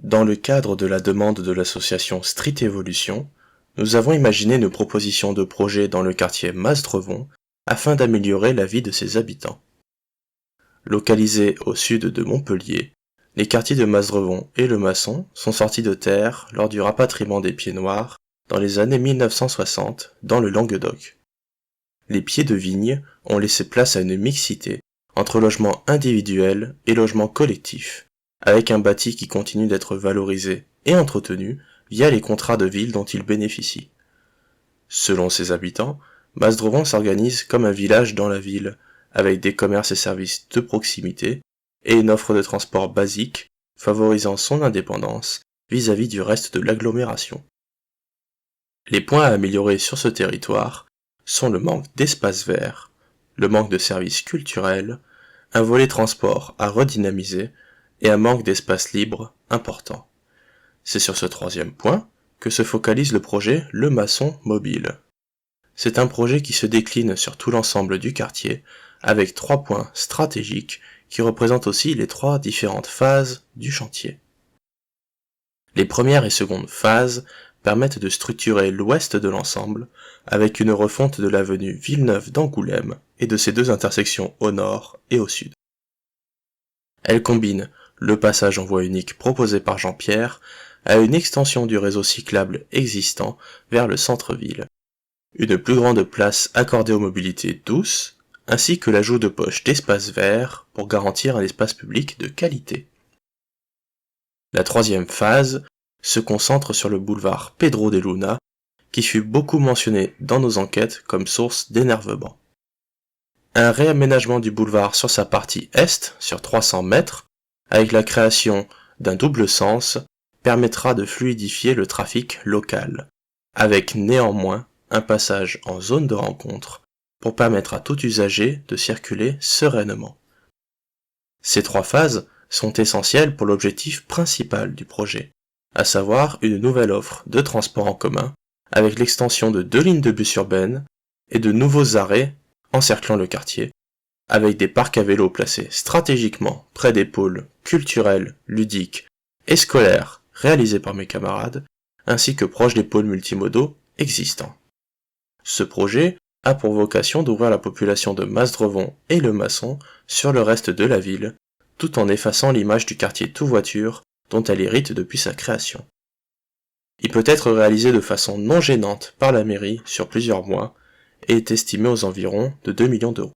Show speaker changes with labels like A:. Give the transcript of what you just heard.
A: Dans le cadre de la demande de l'association Street Evolution, nous avons imaginé une proposition de projet dans le quartier Masdrevon afin d'améliorer la vie de ses habitants. Localisés au sud de Montpellier, les quartiers de Masdrevon et Le Maçon sont sortis de terre lors du rapatriement des Pieds Noirs dans les années 1960 dans le Languedoc. Les pieds de vigne ont laissé place à une mixité entre logements individuels et logements collectifs, avec un bâti qui continue d'être valorisé et entretenu via les contrats de ville dont il bénéficie. Selon ses habitants, Masdrevon s'organise comme un village dans la ville, avec des commerces et services de proximité et une offre de transport basique, favorisant son indépendance vis-à-vis du reste de l'agglomération. Les points à améliorer sur ce territoire sont le manque d'espace vert, le manque de services culturels, un volet transport à redynamiser et un manque d'espace libre important. C'est sur ce troisième point que se focalise le projet Le Maçon Mobile. C'est un projet qui se décline sur tout l'ensemble du quartier avec 3 points stratégiques qui représentent aussi les 3 différentes phases du chantier. Les premières et secondes phases permettent de structurer l'ouest de l'ensemble avec une refonte de l'avenue Villeneuve d'Angoulême et de ses 2 intersections au nord et au sud. Elle combine le passage en voie unique proposé par Jean-Pierre à une extension du réseau cyclable existant vers le centre-ville, une plus grande place accordée aux mobilités douces, ainsi que l'ajout de poches d'espace vert pour garantir un espace public de qualité. La troisième phase se concentre sur le boulevard Pedro de Luna, qui fut beaucoup mentionné dans nos enquêtes comme source d'énervement. Un réaménagement du boulevard sur sa partie est, sur 300 mètres, avec la création d'un double sens, permettra de fluidifier le trafic local, avec néanmoins un passage en zone de rencontre pour permettre à tout usager de circuler sereinement. Ces 3 phases sont essentielles pour l'objectif principal du projet, à savoir une nouvelle offre de transport en commun avec l'extension de 2 lignes de bus urbaines et de nouveaux arrêts encerclant le quartier, avec des parcs à vélos placés stratégiquement près des pôles culturels, ludiques et scolaires réalisés par mes camarades, ainsi que proches des pôles multimodaux existants. Ce projet a pour vocation d'ouvrir la population de Masdrevon et Le Maçon sur le reste de la ville, tout en effaçant l'image du quartier tout voiture dont elle hérite depuis sa création. Il peut être réalisé de façon non gênante par la mairie sur plusieurs mois et est estimé aux environs de 2 millions d'euros.